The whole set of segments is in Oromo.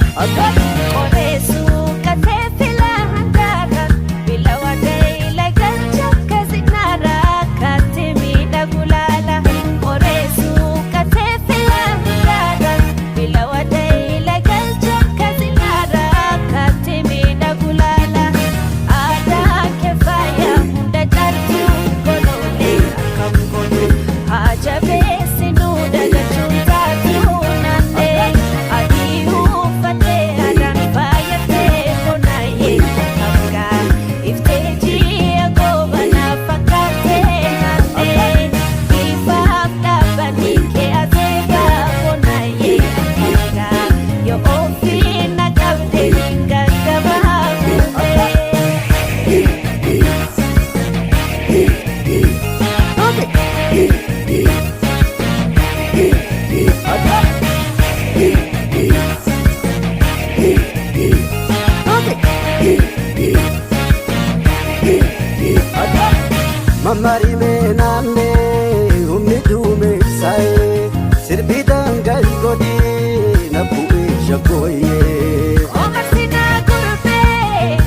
Qoree suqqatee filaa handaara bilawadee lagalcha kazinara katti miidhagu laala. Qoree suqqatee filaa handaara bilawadee lagalcha kazinara katti miidhagu laala. Aadaa kee faaya hunda caaltu golollee akkam godhu haa jabeessinu dagachuun taatu naannee adii uffatee aadaan faayatee bonaayee bakka iftee ji'a goobana fakkaatee naannee ifaaf dhaabbanii kee aseegaa bonaayee bakka yoo ofii na qabdee gaggabaa fuutee. Mamari menane umni dume sae sirbi dangal godi na puwe shakoye. Omarsina kurbe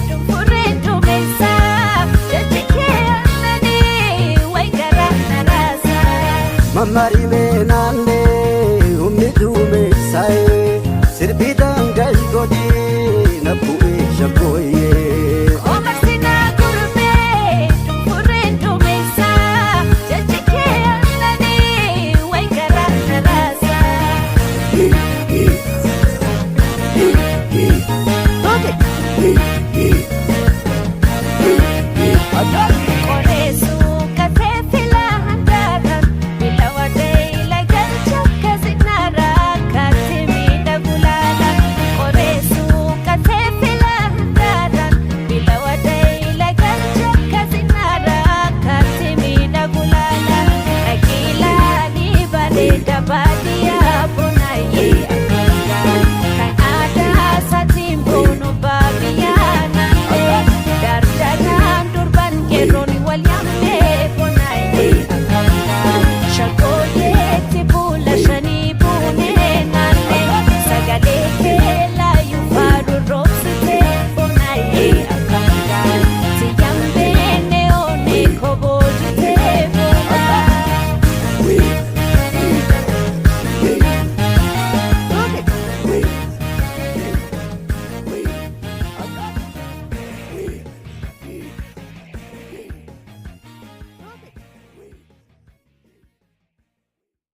dumpure dumesa jajike anani waigara narasa. Mamari menane umni dume sae sirbi